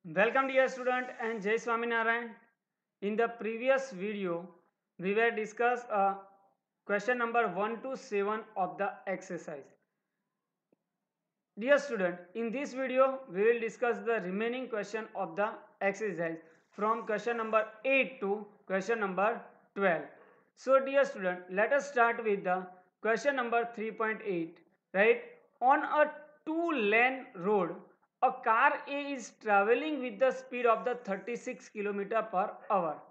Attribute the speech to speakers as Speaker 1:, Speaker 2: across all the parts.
Speaker 1: Welcome dear student and Jai Swaminarayan. In the previous video, we were discuss question number 1 to 7 of the exercise. Dear student, in this video, we will discuss the remaining question of the exercise from question number 8 to question number 12. So dear student, let us start with the question number 3.8. Right? On a two-lane road, a car A is traveling with the speed of the 36 km per hour.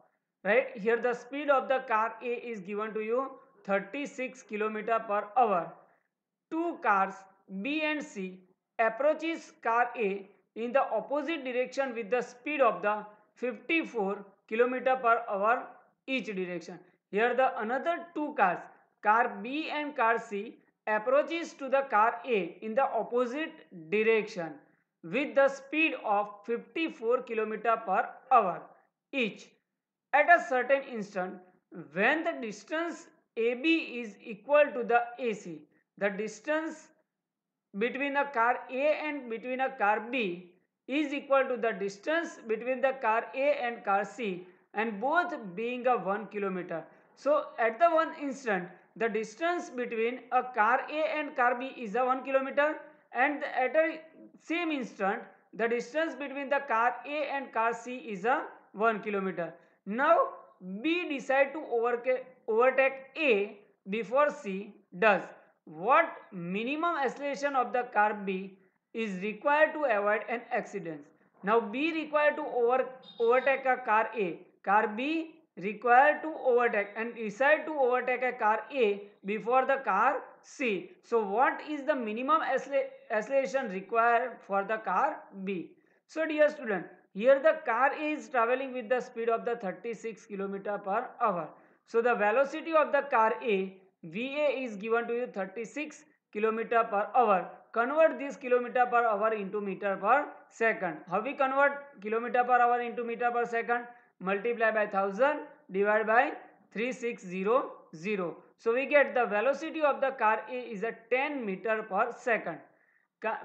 Speaker 1: Right? Here the speed of the car A is given to you 36 km per hour. Two cars B and C approaches car A in the opposite direction with the speed of the 54 km per hour each direction. Here the another two cars, car B and car C, approaches to the car A in the opposite direction with the speed of 54 km per hour each. At a certain instant, when the distance AB is equal to the AC, the distance between a car A and between a car B is equal to the distance between the car A and car C, and both being a 1 kilometer. So at the one instant, the distance between a car A and car B is a 1 kilometer, and at a same instant the distance between the car A and car C is a 1 kilometer. Now B decide to overtake A before C does. What minimum acceleration of the car B is required to avoid an accident? Now B required to overtake a car A. Car B required to overtake and decide to overtake a car A before the car C. So what is the minimum acceleration required for the car B? So dear student, here the car A is traveling with the speed of the 36 km per hour. So the velocity of the car A VA is given to you 36 km per hour. Convert this kilometer per hour into meter per second. How we convert kilometer per hour into meter per second? Multiply by 1000 divided by 3600. So we get the velocity of the car A is a 10 meter per second.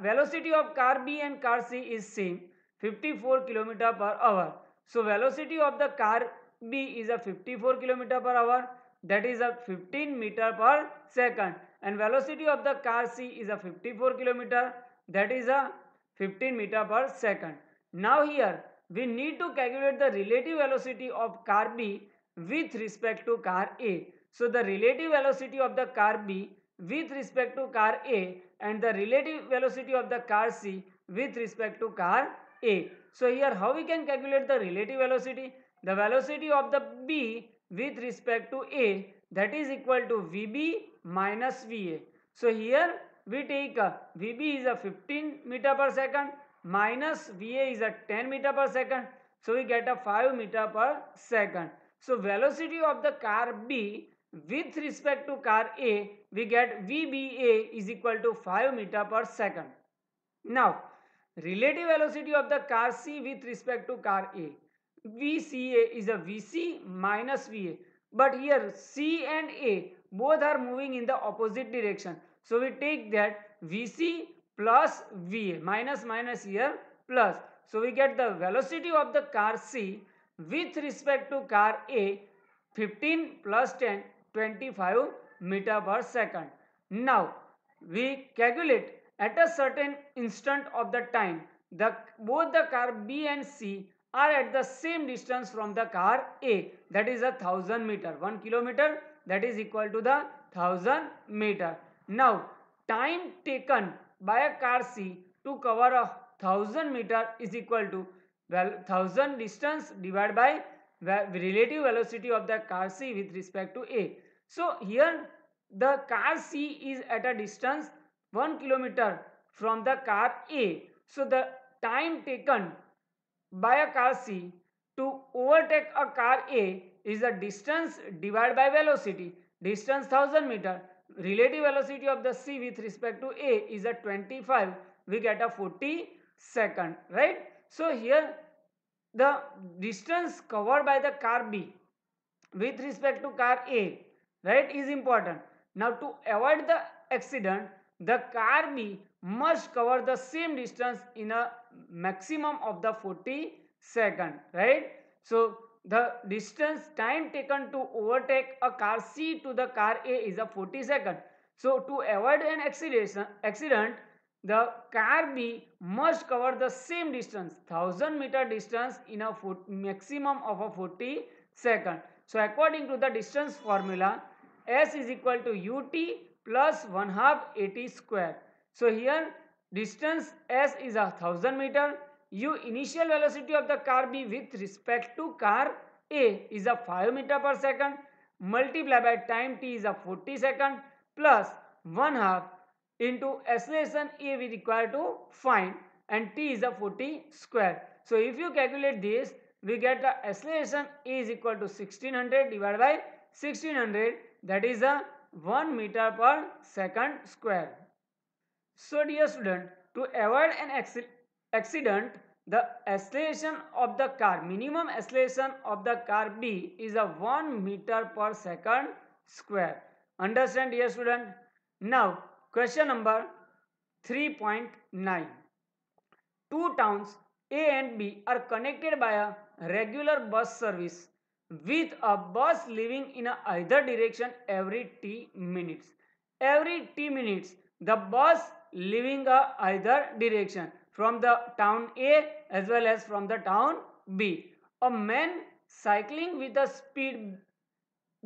Speaker 1: Velocity of car B and car C is same, 54 km per hour. So velocity of the car B is a 54 km per hour, that is a 15 meter per second, and velocity of the car C is a 54 km, that is a 15 meter per second. Now here we need to calculate the relative velocity of car B with respect to car A. So the relative velocity of the car B with respect to car A and the relative velocity of the car C with respect to car A. So here how we can calculate the relative velocity? The velocity of the B with respect to A, that is equal to VB minus VA. So here we take VB is a 15 meter per second minus VA is a 10 meter per second. So we get a 5 meter per second. So velocity of the car B with respect to car A, we get VBA is equal to 5 meter per second. Now relative velocity of the car C with respect to car A, VCA is a VC minus VA, but here C and A both are moving in the opposite direction. So we take that VC plus VA, minus minus here plus. So we get the velocity of the car C with respect to car A, 15 plus 10, 25 meter per second. Now we calculate at a certain instant of the time, both the car B and C are at the same distance from the car A, that is 1000 meter. 1 kilometer, that is equal to the 1000 meter. Now time taken by a car C to cover a 1000 meter is equal to 1000 distance divided by relative velocity of the car C with respect to A. So here the car C is at a distance 1 kilometer from the car A. So the time taken by a car C to overtake a car A is the distance divided by velocity. Distance 1000 meter. Relative velocity of the C with respect to A is a 25. We get a 40 second, right? So here the distance covered by the car B with respect to car A, right, is important. Now to avoid the accident, the car B must cover the same distance in a maximum of the 40 second, right? So the distance time taken to overtake a car C to the car A is a 40 second. So to avoid an accident, the car B must cover the same distance, 1000-meter distance in a maximum of a 40 second. So according to the distance formula, S is equal to UT plus 1 half AT square. So here distance S is 1000 meter. U initial velocity of the car B with respect to car A is a 5 meter per second, multiplied by time t is a 40 second plus 1 half into acceleration A we require to find, and t is a 40 square. So if you calculate this, we get the acceleration A is equal to 1600 divided by 1600, that is a 1 meter per second square. So dear student, to avoid an accident, the acceleration of the car, minimum acceleration of the car B is a 1 meter per second square. Understand dear student? Now question number 3.9. Two towns A and B are connected by a regular bus service with a bus leaving in either direction every t minutes. Every t minutes, the bus leaving either direction from the town A as well as from the town B. A man cycling with a speed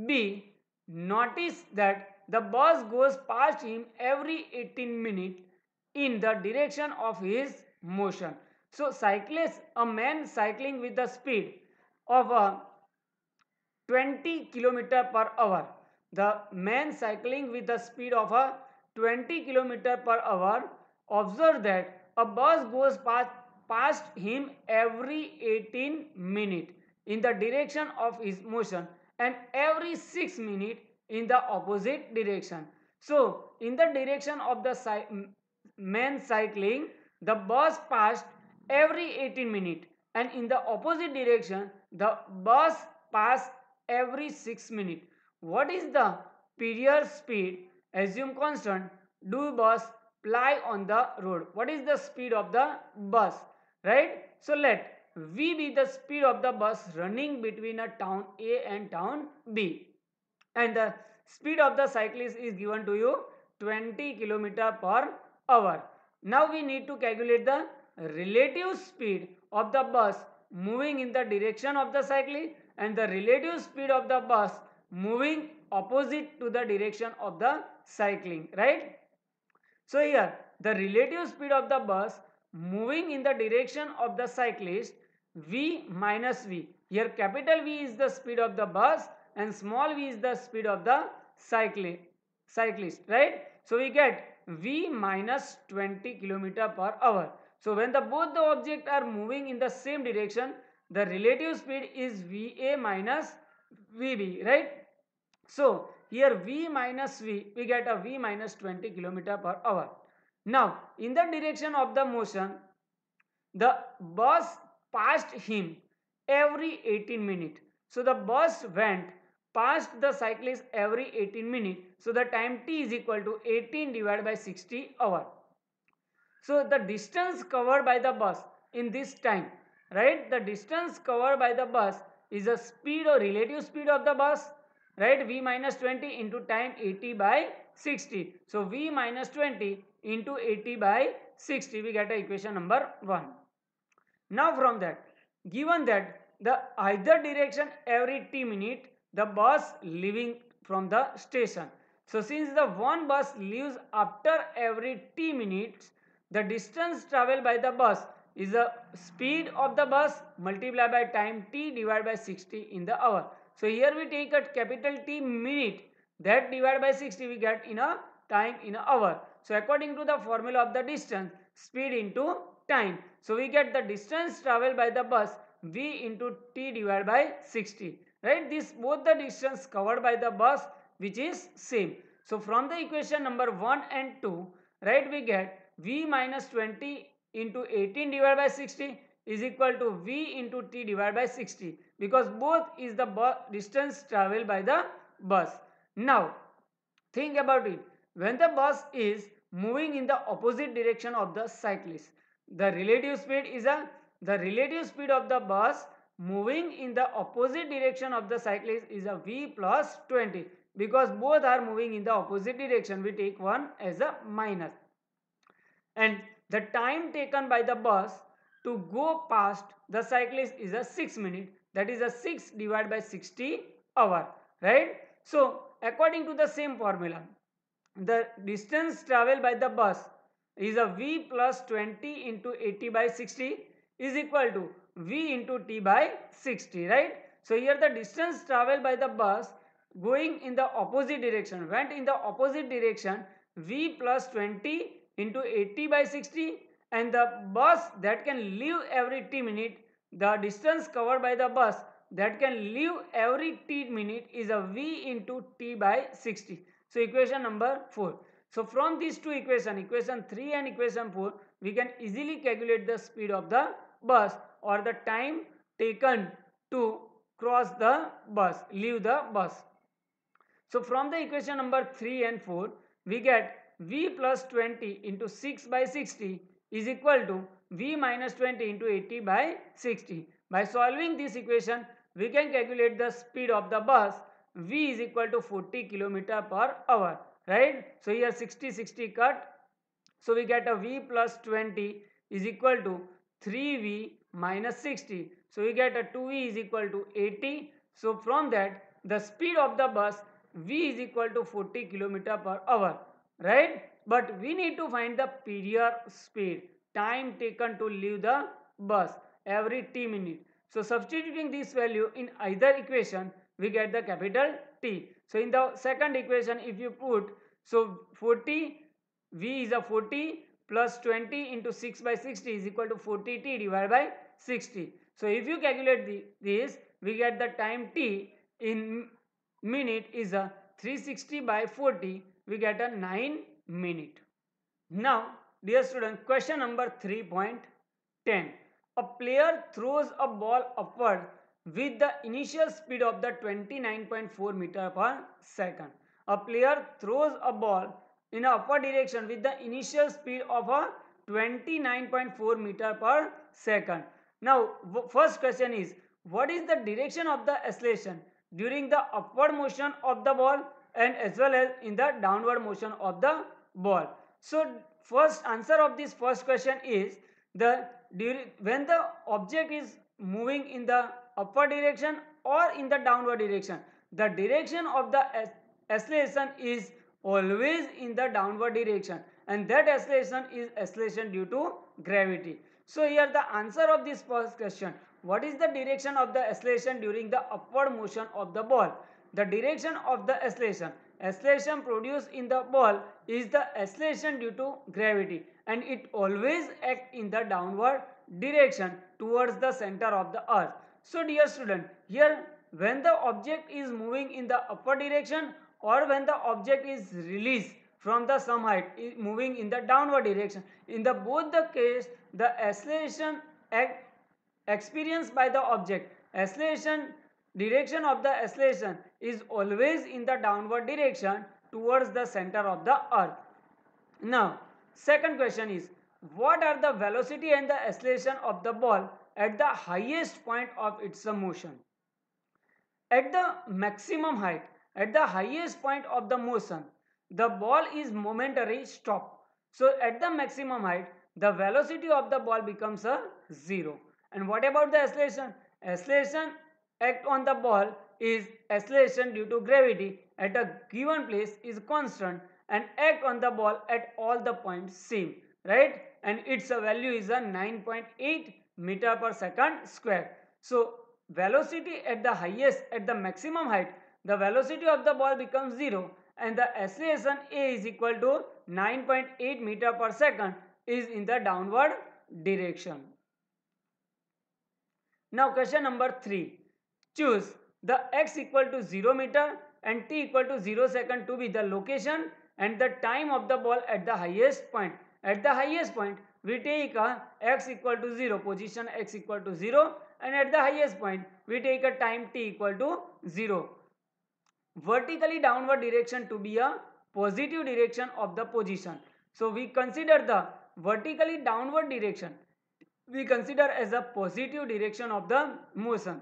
Speaker 1: B notice that the bus goes past him every 18 minutes in the direction of his motion. So a man cycling with the speed of a 20 kilometer per hour. The man cycling with the speed of a 20 kilometer per hour observe that a bus goes past him every 18 minutes in the direction of his motion and every 6 minutes in the opposite direction. So in the direction of the man cycling, the bus passed every 18 minutes, and in the opposite direction the bus passed every 6 minutes. What is the period speed? Assume constant. Do bus ply on the road? What is the speed of the bus? Right? So let V be the speed of the bus running between a town A and town B. And the speed of the cyclist is given to you 20 kilometer per hour. Now we need to calculate the relative speed of the bus moving in the direction of the cyclist and the relative speed of the bus moving opposite to the direction of the cycling, right? So here the relative speed of the bus moving in the direction of the cyclist, V minus V. Here capital V is the speed of the bus and small v is the speed of the cyclist, right? So we get V minus 20 kilometer per hour. So when both the objects are moving in the same direction, the relative speed is Va minus Vb, right? So here V minus V, we get a V minus 20 kilometer per hour. Now in the direction of the motion, the bus passed him every 18 minutes. So the bus went past the cyclist every 18 minutes. So the time t is equal to 18 divided by 60 hour. So the distance covered by the bus in this time, right? The distance covered by the bus is the speed or relative speed of the bus, right? V minus 20 into time 80 by 60. So V minus 20 into 80 by 60, we get a equation number 1. Now from that, given that the either direction every t minute, the bus leaving from the station. So since the one bus leaves after every t minutes, the distance traveled by the bus is the speed of the bus multiplied by time t divided by 60 in the hour. So here we take a capital T minute, that divided by 60 we get in a time in an hour. So according to the formula of the distance, speed into time. So we get the distance traveled by the bus V into T divided by 60. Right? This both the distance covered by the bus which is same. So from the equation number 1 and 2, right, we get V minus 20 into 18 divided by 60 is equal to V into T divided by 60, because both is the distance traveled by the bus. Now think about it. When the bus is moving in the opposite direction of the cyclist. The relative speed of the bus moving in the opposite direction of the cyclist is a v plus 20, because both are moving in the opposite direction. We take one as a minus. And the time taken by the bus to go past the cyclist is a 6 minute. That is a 6 divided by 60 hour, right? So according to the same formula, the distance traveled by the bus is a v plus 20 into 80 by 60 is equal to v into t by 60, right? So here the distance traveled by the bus going in the opposite direction, went in the opposite direction, v plus 20 into 80 by 60, and the bus that can leave every t minute, the distance covered by the bus that can leave every t minute is a v into t by 60. So equation number 4. So from these two equations, equation 3 and equation 4, we can easily calculate the speed of the bus or the time taken to cross the bus, leave the bus. So from the equation number 3 and 4, we get v plus 20 into 6 by 60 is equal to v minus 20 into 80 by 60. By solving this equation, we can calculate the speed of the bus. V is equal to 40 km per hour, right? So here 60 cut. So we get a v plus 20 is equal to 3v minus 60. So we get a 2v is equal to 80. So from that, the speed of the bus v is equal to 40 km per hour, right? But we need to find the period speed, time taken to leave the bus every t minute. So substituting this value in either equation, we get the capital T. So in the second equation, if you put, so 40, v is a 40 plus 20 into 6 by 60 is equal to 40t divided by 60. So if you calculate this, we get the time t in minute is a 360 by 40, we get a 9 minute. Now, dear student, question number 3.10. A player throws a ball upward with the initial speed of the 29.4 meter per second. A player throws a ball in an upward direction with the initial speed of a 29.4 meter per second. Now, first question is, what is the direction of the acceleration during the upward motion of the ball and as well as in the downward motion of the ball? So first answer of this first question is when the object is moving in the upward direction or in the downward direction, the direction of the acceleration is always in the downward direction, and that acceleration is acceleration due to gravity. So here the answer of this first question, what is the direction of the acceleration during the upward motion of the ball? The direction of the acceleration produced in the ball is the acceleration due to gravity, and it always acts in the downward direction towards the center of the earth. So dear student, here when the object is moving in the upward direction or when the object is released from the some height is moving in the downward direction, in the both the case the acceleration experienced by the object, direction of the acceleration is always in the downward direction towards the center of the earth. Now, second question is, what are the velocity and the acceleration of the ball at the highest point of its motion? At the maximum height, at the highest point of the motion, the ball is momentarily stopped. So at the maximum height, the velocity of the ball becomes a 0. And what about the acceleration? Acceleration act on the ball is acceleration due to gravity at a given place is constant and act on the ball at all the points same, right? And its value is a 9.8 meter per second square. So velocity at the highest, at the maximum height, the velocity of the ball becomes 0 and the acceleration A is equal to 9.8 meter per second is in the downward direction. Now question number 3. Choose the x equal to 0 meter and t equal to 0 second to be the location and the time of the ball at the highest point. At the highest point, we take a x equal to 0, position x equal to 0, and at the highest point, we take a time t equal to 0. Vertically downward direction to be a positive direction of the position. So we consider the vertically downward direction. We consider as a positive direction of the motion.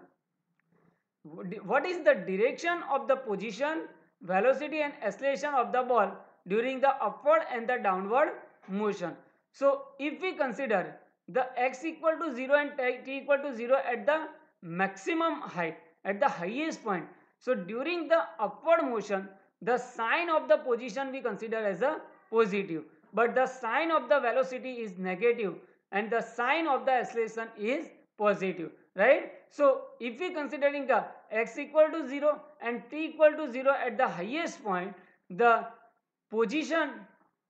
Speaker 1: What is the direction of the position, velocity and acceleration of the ball during the upward and the downward motion? So if we consider the x equal to 0 and t equal to 0 at the maximum height, at the highest point, so during the upward motion, the sign of the position we consider as a positive, but the sign of the velocity is negative and the sign of the acceleration is positive, right? So if we considering the x equal to 0 and t equal to 0 at the highest point, the position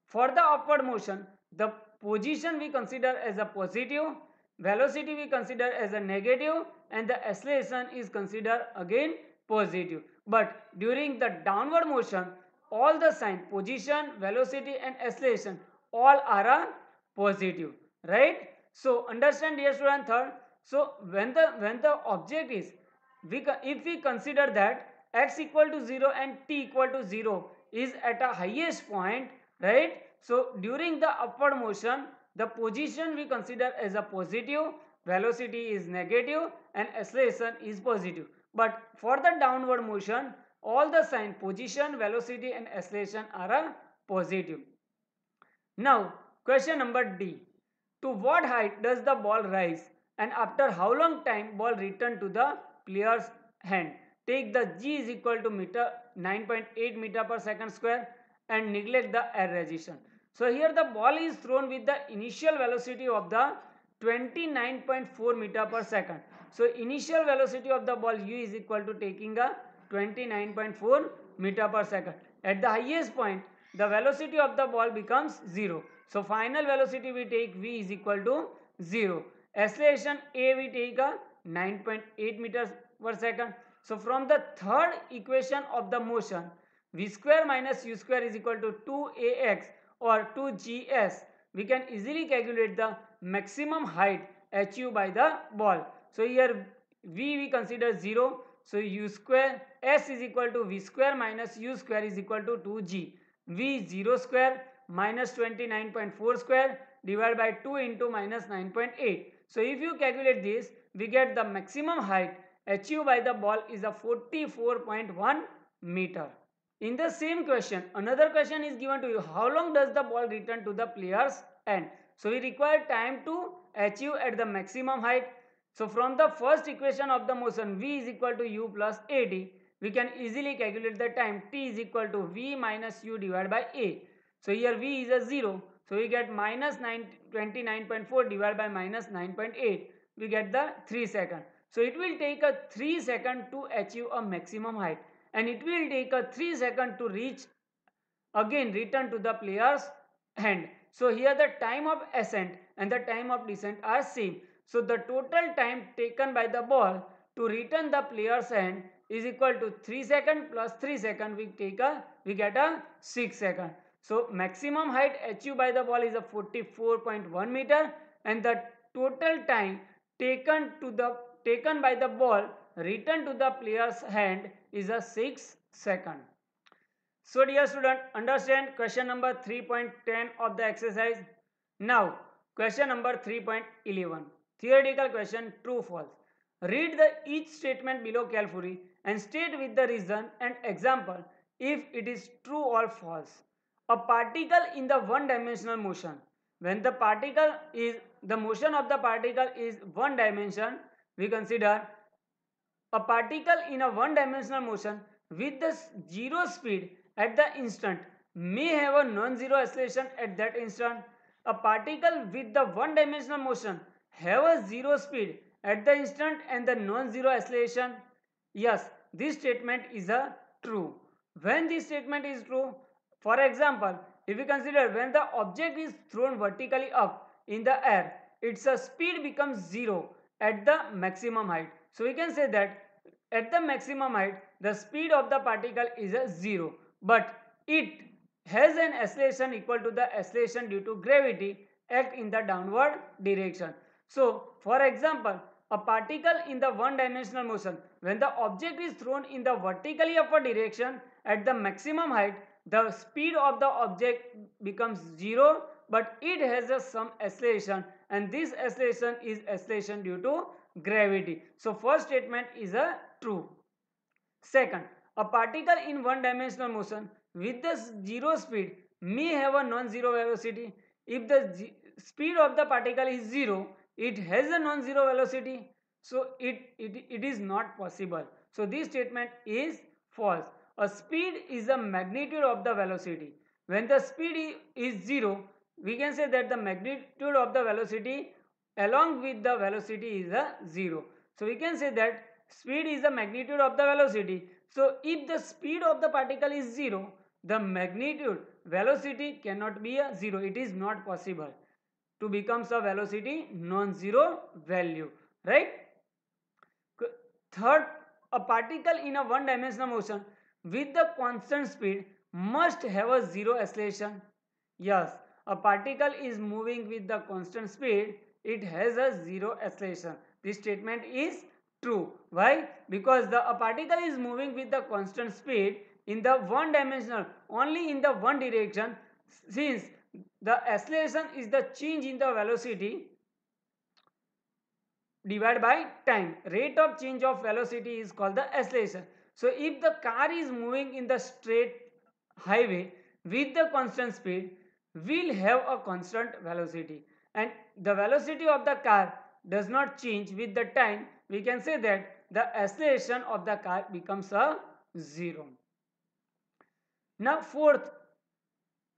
Speaker 1: for the upward motion, the position we consider as a positive, velocity we consider as a negative, and the acceleration is considered again positive. But during the downward motion, all the sign, position, velocity and acceleration, all are a positive, right? So understand dear student. Third, so when the object is, if we consider that x equal to 0 and t equal to 0 is at a highest point, right? So during the upward motion, the position we consider as a positive, velocity is negative and acceleration is positive. But for the downward motion, all the sign, position, velocity and acceleration are a positive. Now question number D. To what height does the ball rise and after how long time ball return to the player's hand? Take the g is equal to 9.8 meter per second square and neglect the air resistance. So here the ball is thrown with the initial velocity of the 29.4 meter per second. So initial velocity of the ball u is equal to taking a 29.4 meter per second. At the highest point, the velocity of the ball becomes 0. So final velocity we take v is equal to 0. Acceleration a we take a 9.8 meters per second. So from the third equation of the motion, v square minus u square is equal to 2ax or 2gs. We can easily calculate the maximum height achieved by the ball. So here v we consider 0. So u square s is equal to v square minus u square is equal to 2g. v 0 square minus 29.4 square divided by 2 into minus 9.8. So if you calculate this, we get the maximum height achieved by the ball is a 44.1 meter. In the same question, another question is given to you. How long does the ball return to the player's end? So we require time to achieve at the maximum height. So from the first equation of the motion, v is equal to u plus at, we can easily calculate the time. T is equal to v minus u divided by a. So here v is a 0. So we get minus 29.4 divided by minus 9.8. We get the 3 seconds. So it will take a 3 seconds to achieve a maximum height. And it will take a 3 seconds to reach, again return to the player's hand. So here the time of ascent and the time of descent are same. So the total time taken by the ball to return the player's hand is equal to 3 seconds plus 3 seconds. We get a 6 seconds. So maximum height achieved by the ball is a 44.1 meter and the total time taken by the ball return to the player's hand is a 6 seconds. So dear student, understand question number 3.10 of the exercise. Now question number 3.11. Theoretical question, true false. Read each statement below carefully and state with the reason and example if it is true or false. A particle in the one-dimensional motion. When the motion of the particle is one dimension, we consider a particle in a one-dimensional motion with the zero speed at the instant may have a non-zero acceleration at that instant. A particle with the one-dimensional motion have a zero speed at the instant and the non-zero acceleration. Yes, this statement is a true. When this statement is true, for example, if we consider when the object is thrown vertically up in the air, its speed becomes 0 at the maximum height. So we can say that at the maximum height, the speed of the particle is a 0, but it has an acceleration equal to the acceleration due to gravity act in the downward direction. So for example, a particle in the one-dimensional motion, when the object is thrown in the vertically upward direction at the maximum height, the speed of the object becomes 0, but it has some acceleration, and this acceleration is acceleration due to gravity. So first statement is a true. Second, a particle in one-dimensional motion with the zero speed may have a non-zero velocity. If the speed of the particle is 0, it has a non-zero velocity. So it is not possible. So this statement is false. A speed is the magnitude of the velocity. When the speed is 0, we can say that the magnitude of the velocity along with the velocity is a 0. So we can say that speed is the magnitude of the velocity. So if the speed of the particle is 0, the magnitude velocity cannot be a 0. It is not possible to become a velocity non-zero value, right? Third, a particle in a one-dimensional motion with the constant speed must have a zero acceleration. Yes, a particle is moving with the constant speed, it has a zero acceleration. This statement is true. Why? Because a particle is moving with the constant speed in the one dimensional, only in the one direction, since the acceleration is the change in the velocity divided by time. Rate of change of velocity is called the acceleration. So if the car is moving in the straight highway with the constant speed, will have a constant velocity, and the velocity of the car does not change with the time, we can say that the acceleration of the car becomes a 0. Now fourth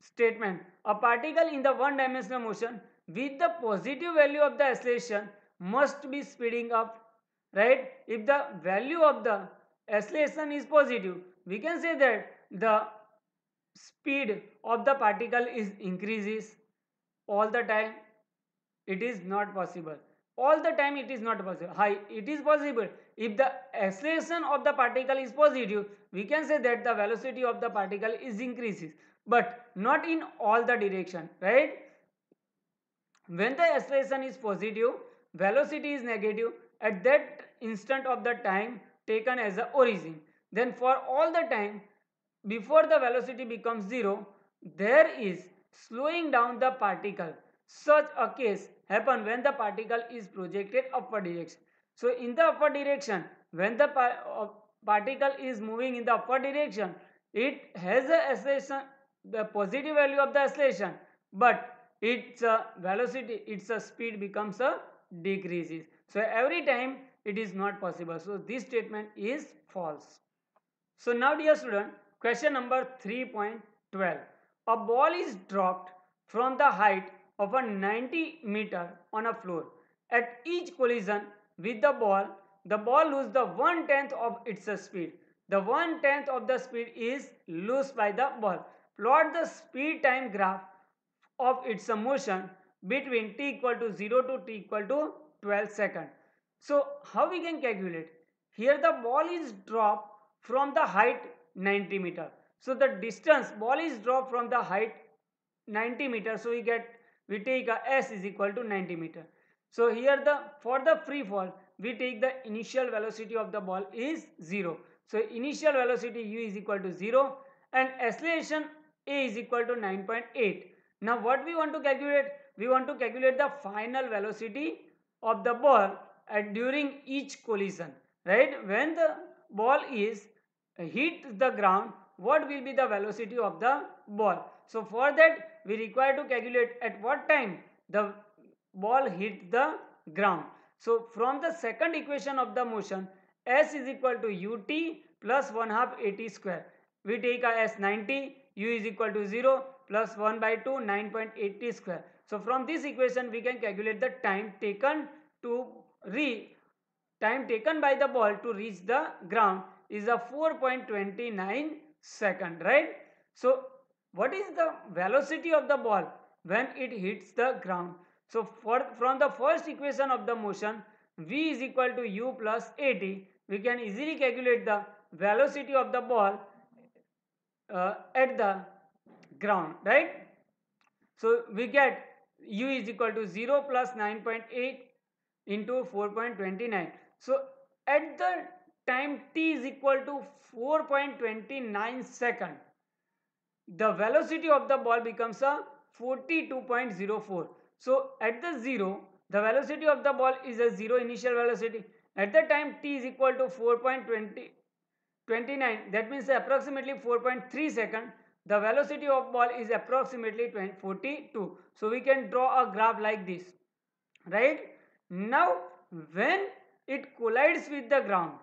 Speaker 1: statement, a particle in the one dimensional motion with the positive value of the acceleration must be speeding up, right? If the value of the acceleration is positive, we can say that the speed of the particle is increases all the time. It is not possible. All the time it is not possible. Hi, it is possible. If the acceleration of the particle is positive, we can say that the velocity of the particle is increases, but not in all the direction, right? When the acceleration is positive, velocity is negative at that instant of the time taken as the origin. Then for all the time before the velocity becomes 0, there is slowing down the particle. Such a case happen when the particle is projected upward direction. So in the upward direction, when the particle is moving in the upward direction, it has a acceleration, the positive value of the acceleration, but its velocity, its speed becomes a decreases. So every time it is not possible. So this statement is false. So now dear student, question number 3.12. A ball is dropped from the height of a 90 meter on a floor. At each collision with the ball loses the 1/10 of its speed. The 1/10 of the speed is lost by the ball. Plot the speed time graph of its motion between t equal to 0 to t equal to 12 seconds. So how we can calculate? Here the ball is dropped from the height 90 meter. So the distance ball is dropped from the height 90 meter. So we take a s is equal to 90 meter. So here for the free fall we take the initial velocity of the ball is 0. So initial velocity u is equal to 0 and acceleration a is equal to 9.8. Now what we want to calculate? We want to calculate the final velocity of the ball during each collision, right? When the ball is hit the ground, what will be the velocity of the ball? So for that we require to calculate at what time the ball hit the ground. So from the second equation of the motion, s is equal to ut plus 1/2 at square. We take a s 90, u is equal to 0 plus 1 by 2 9.8 square. So from this equation we can calculate the time taken by the ball to reach the ground is a 4.29 second, right? So what is the velocity of the ball when it hits the ground? So from the first equation of the motion, v is equal to u plus at, we can easily calculate the velocity of the ball at the ground, right? So we get u is equal to 0 plus 9.8 into 4.29. So at the time t is equal to 4.29 second, the velocity of the ball becomes a 42.04. So at the 0, the velocity of the ball is a 0 initial velocity. At the time t is equal to 4.29, that means approximately 4.3 second, the velocity of ball is approximately 42. So we can draw a graph like this, right? Now when it collides with the ground,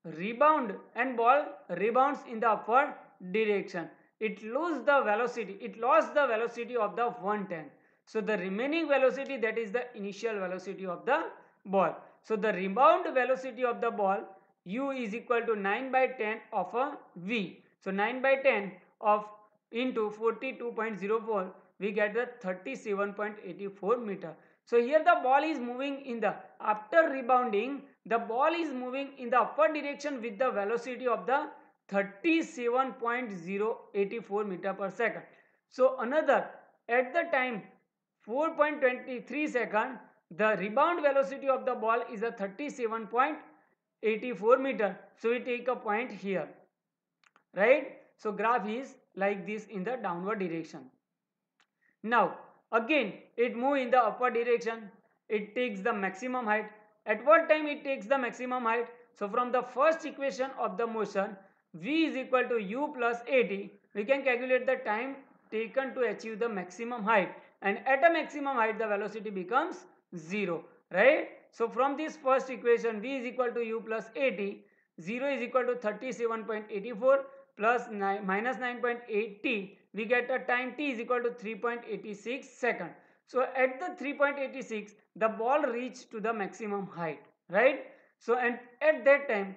Speaker 1: rebound and ball rebounds in the upward direction, it lost the velocity of the 110. So the remaining velocity, that is the initial velocity of the ball. So the rebound velocity of the ball u is equal to 9 by 10 of a v. So 9 by 10 of into 42.04, we get the 37.84 meter. So here the ball is moving in the, after rebounding, the ball is moving in the upward direction with the velocity of the 37.084 meter per second. So another, at the time 4.23 second, the rebound velocity of the ball is a 37.84 meter. So we take a point here, right? So graph is like this in the downward direction. Now again it move in the upward direction, it takes the maximum height. At what time it takes the maximum height? So from the first equation of the motion, v is equal to u plus at, we can calculate the time taken to achieve the maximum height, and at a maximum height the velocity becomes 0, right? So from this first equation, v is equal to u plus at, 0 is equal to 37.84 plus 9 minus 9.8 t, we get a time t is equal to 3.86 second. So at the 3.86, the ball reached to the maximum height, right? So and at that time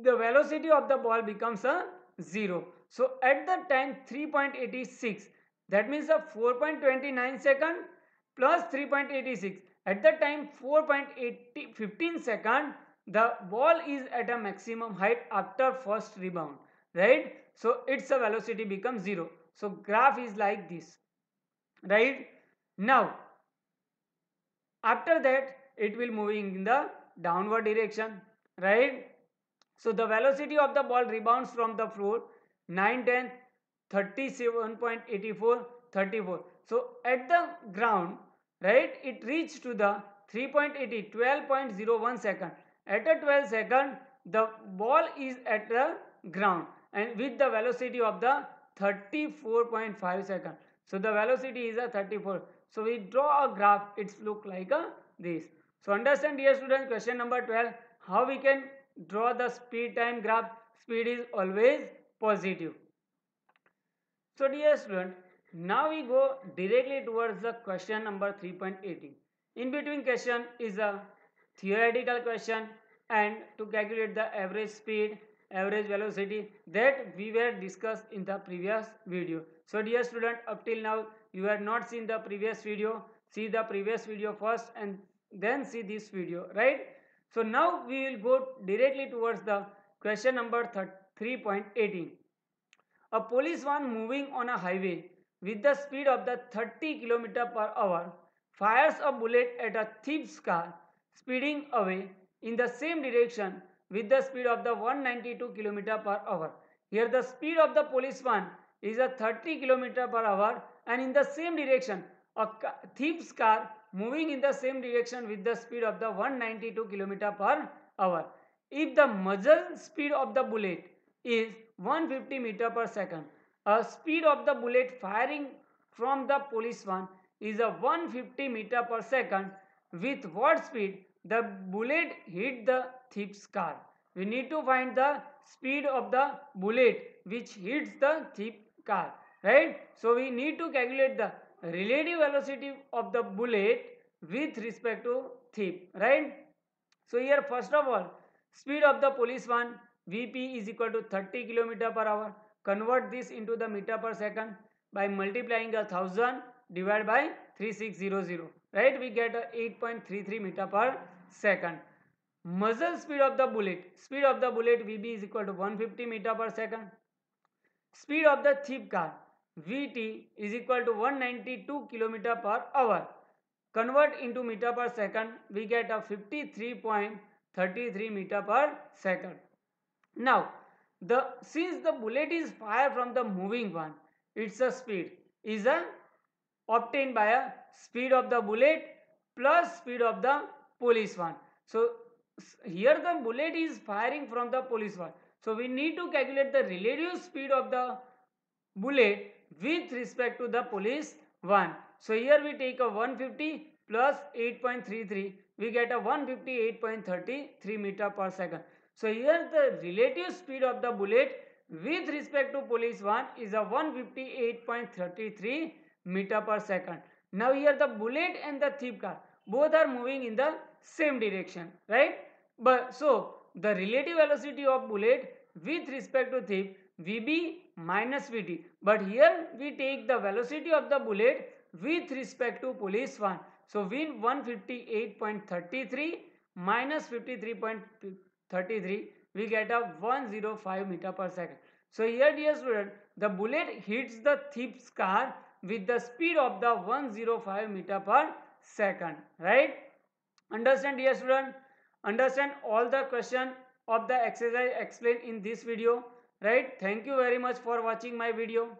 Speaker 1: the velocity of the ball becomes a 0. So at the time 3.86, that means a 4.29 second plus 3.86, at the time 4.15 second, the ball is at a maximum height after first rebound, right? So its a velocity becomes 0. So graph is like this, right? Now after that it will moving in the downward direction, right? So the velocity of the ball rebounds from the floor 9 10 37.84 34. So at the ground, right, it reached to the 3.80 12.01 second. At a 12 second, the ball is at the ground and with the velocity of the 34.5 second. So the velocity is a 34. So we draw a graph, it's look like a this. So understand, dear students, question number 12, how we can draw the speed time graph. Speed is always positive. So dear student, now we go directly towards the question number 3.18. In between question is a theoretical question, and to calculate the average speed, average velocity, that we were discussed in the previous video. So dear student, up till now you have not seen the previous video, see the previous video first and then see this video, right? So now we will go directly towards the question number 3.18. A police van moving on a highway with the speed of the 30 km per hour fires a bullet at a thief's car speeding away in the same direction with the speed of the 192 km per hour. Here the speed of the police van is a 30 km per hour, and in the same direction a thief's car moving in the same direction with the speed of the 192 km per hour. If the muzzle speed of the bullet is 150 meter per second, a speed of the bullet firing from the police van is a 150 meter per second, with what speed the bullet hit the thief's car? We need to find the speed of the bullet which hits the thief car, right? So we need to calculate the relative velocity of the bullet with respect to thief, right? So here first of all, speed of the police van Vp is equal to 30 km per hour. Convert this into the meter per second by multiplying 1000 divided by 3600, right? We get 8.33 meter per second. Muzzle speed of the bullet Vb is equal to 150 meter per second. Speed of the thief car Vt is equal to 192 km per hour. Convert into meter per second, we get a 53.33 meter per second. Now, since the bullet is fired from the moving one, its a speed is a obtained by a speed of the bullet plus speed of the police one. So here the bullet is firing from the police one. So we need to calculate the relative speed of the bullet with respect to the police one. So here we take a 150 plus 8.33, we get a 158.33 meter per second. So here the relative speed of the bullet with respect to police one is a 158.33 meter per second. Now here the bullet and the thief car both are moving in the same direction, right? But so the relative velocity of bullet with respect to thief Vb minus Vt, but here we take the velocity of the bullet with respect to police one. So V 158.33 minus 53.33, we get a 105 meter per second. So here dear student, the bullet hits the thief's car with the speed of the 105 meter per second, right? Understand dear student? Understand all the question of the exercise explained in this video, right? Thank you very much for watching my video.